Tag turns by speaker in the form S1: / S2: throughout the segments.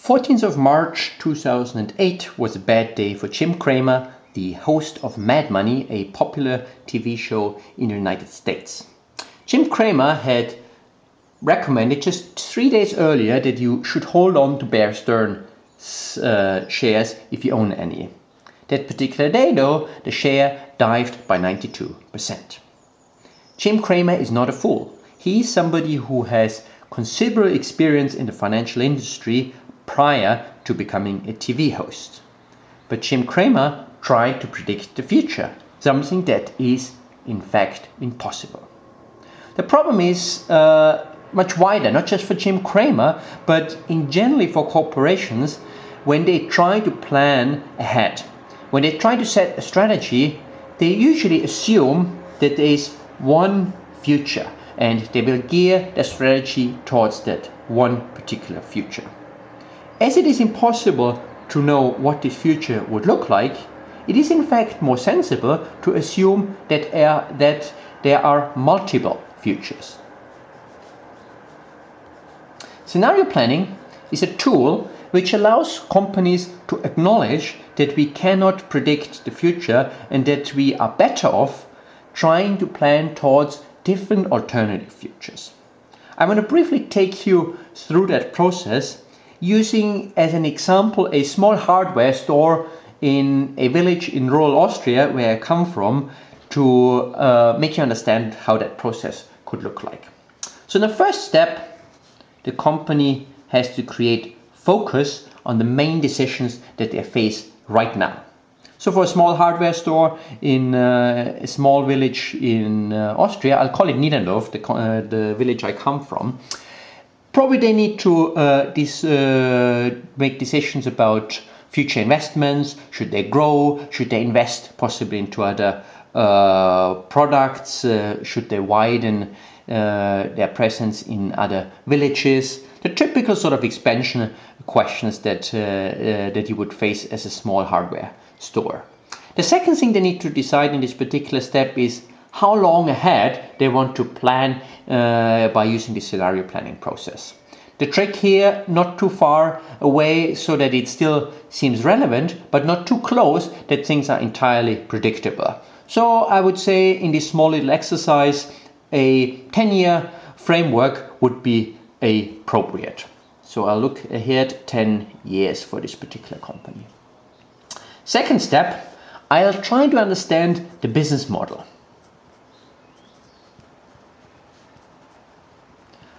S1: 14th of March 2008 was a bad day for Jim Cramer, the host of Mad Money, a popular TV show in the United States. Jim Cramer had recommended just 3 days earlier that you should hold on to Bear Stearns shares if you own any. That particular day, though, the share dived by 92%. Jim Cramer is not a fool. He's somebody who has considerable experience in the financial industry prior to becoming a TV host. But Jim Cramer tried to predict the future, something that is in fact impossible. The problem is much wider, not just for Jim Cramer, but in generally for corporations when they try to plan ahead. When they try to set a strategy, they usually assume that there is one future and they will gear their strategy towards that one particular future. As it is impossible to know what this future would look like, it is in fact more sensible to assume that there are multiple futures. Scenario planning is a tool which allows companies to acknowledge that we cannot predict the future and that we are better off trying to plan towards different alternative futures. I want to briefly take you through that process using as an example a small hardware store in a village in rural Austria where I come from to make you understand how that process could look like. So in the first step, the company has to create focus on the main decisions that they face right now. So for a small hardware store in a small village in Austria, I'll call it Niederdorf, the village I come from, probably they need to make decisions about future investments. Should they grow? Should they invest possibly into other products? Should they widen their presence in other villages? The typical sort of expansion questions that you would face as a small hardware store. The second thing they need to decide in this particular step is how long ahead they want to plan by using the scenario planning process. The trick here, not too far away so that it still seems relevant, but not too close that things are entirely predictable. So I would say in this small little exercise, a 10-year framework would be appropriate. So I'll look ahead 10 years for this particular company. Second step, I'll try to understand the business model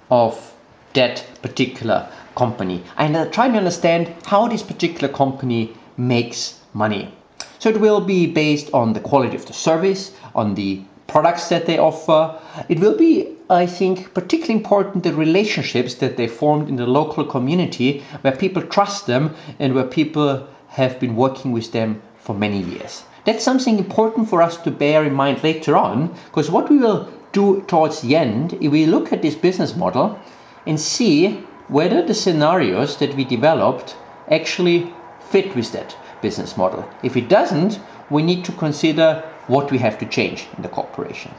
S1: of that particular company. And I'll try to understand how this particular company makes money. So it will be based on the quality of the service, on the products that they offer. It will be, I think, particularly important the relationships that they formed in the local community where people trust them and where people have been working with them for many years. That's something important for us to bear in mind later on, because what we will do towards the end, if we look at this business model and see whether the scenarios that we developed actually fit with that business model. If it doesn't, we need to consider what we have to change in the corporation.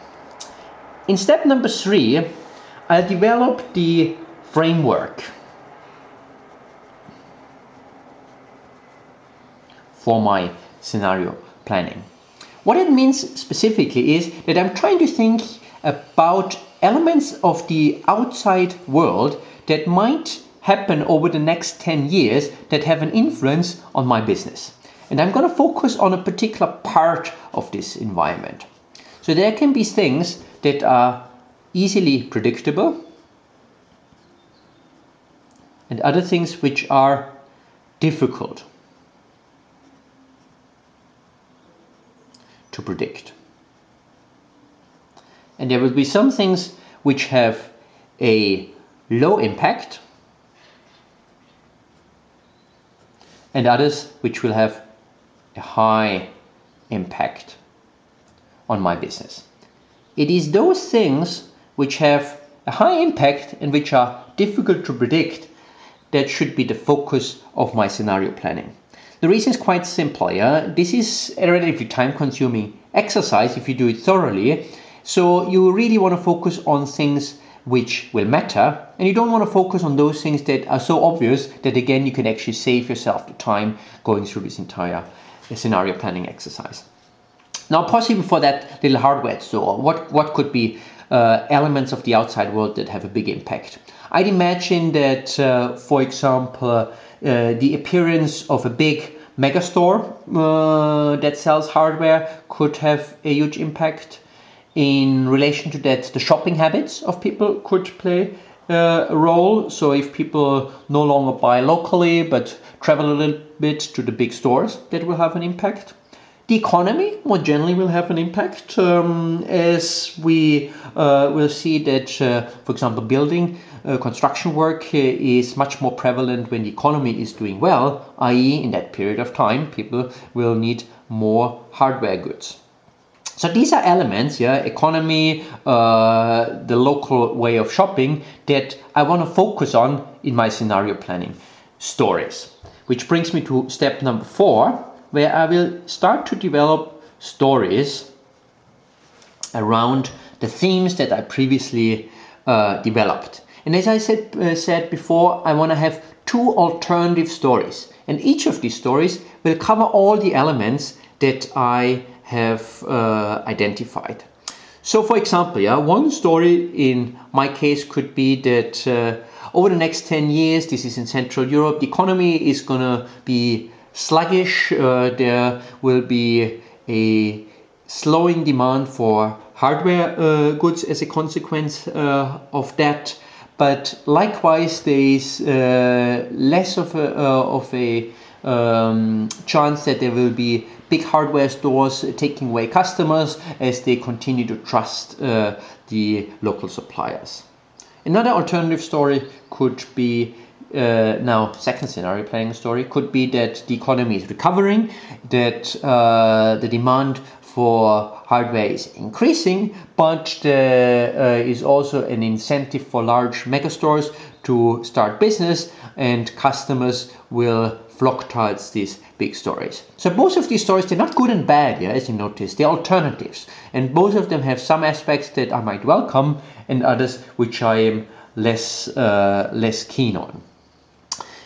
S1: In step number 3, I'll develop the framework for my scenario planning. What it means specifically is that I'm trying to think about elements of the outside world that might happen over the next 10 years that have an influence on my business. And I'm going to focus on a particular part of this environment. So there can be things that are easily predictable and other things which are difficult to predict. And there will be some things which have a low impact and others which will have a high impact on my business. It is those things which have a high impact and which are difficult to predict that should be the focus of my scenario planning. The reason is quite simple. This is a relatively time-consuming exercise if you do it thoroughly. So you really want to focus on things which will matter, and you don't want to focus on those things that are so obvious that again you can actually save yourself the time going through this entire scenario planning exercise. Now, possibly for that little hardware store, what could be elements of the outside world that have a big impact? I'd imagine that, for example, the appearance of a big megastore that sells hardware could have a huge impact. In relation to that, the shopping habits of people could play a role. So if people no longer buy locally but travel a little bit to the big stores, that will have an impact. The economy more generally will have an impact, as we will see that, for example, building construction work is much more prevalent when the economy is doing well, i.e. in that period of time people will need more hardware goods. So these are elements, economy, the local way of shopping, that I want to focus on in my scenario planning stories. Which brings me to step number 4, where I will start to develop stories around the themes that I previously developed. And as I said before, I want to have 2 alternative stories. And each of these stories will cover all the elements that I have identified. So for example, one story in my case could be that over the next 10 years, this is in Central Europe, the economy is going to be sluggish. There will be a slowing demand for hardware goods as a consequence of that. But likewise, there is less of a chance that there will be big hardware stores taking away customers as they continue to trust the local suppliers. Another alternative story could be, now second scenario planning story, could be that the economy is recovering, that the demand for hardware is increasing, but there is also an incentive for large megastores to start business, and customers will flock towards these big stories. So both of these stories, they're not good and bad, as you notice, they're alternatives, and both of them have some aspects that I might welcome and others which I am less keen on.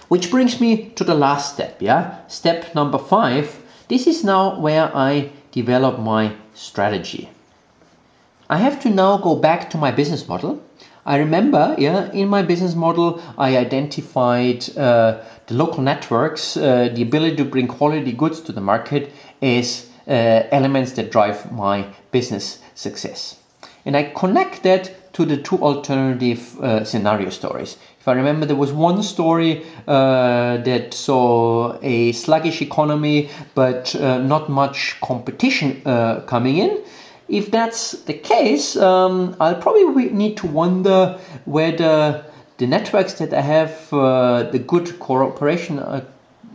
S1: Which brings me to the last step, step number 5. This is now where I develop my strategy. I have to now go back to my business model. I remember, in my business model, I identified the local networks, the ability to bring quality goods to the market as elements that drive my business success. And I connect that to the 2 alternative scenario stories. If I remember, there was one story that saw a sluggish economy, but not much competition coming in. If that's the case, I'll probably need to wonder whether the networks that I have, the good cooperation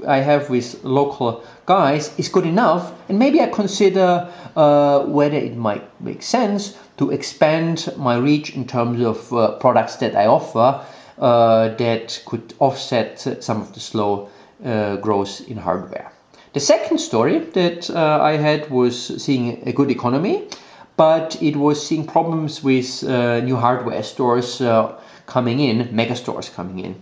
S1: I have with local guys is good enough, and maybe I consider whether it might make sense to expand my reach in terms of products that I offer that could offset some of the slow growth in hardware. The second story that I had was seeing a good economy, but it was seeing problems with new hardware stores coming in, mega stores coming in.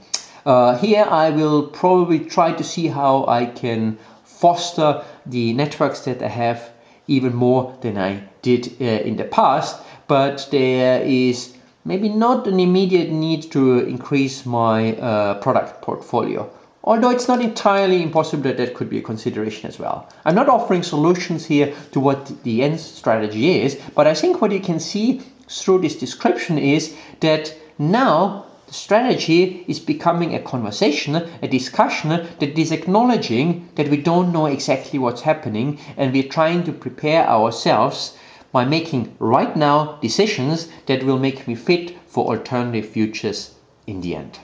S1: Here I will probably try to see how I can foster the networks that I have even more than I did in the past, but there is maybe not an immediate need to increase my product portfolio. Although it's not entirely impossible that that could be a consideration as well. I'm not offering solutions here to what the end strategy is, but I think what you can see through this description is that now the strategy is becoming a conversation, a discussion that is acknowledging that we don't know exactly what's happening, and we're trying to prepare ourselves by making right now decisions that will make me fit for alternative futures in the end.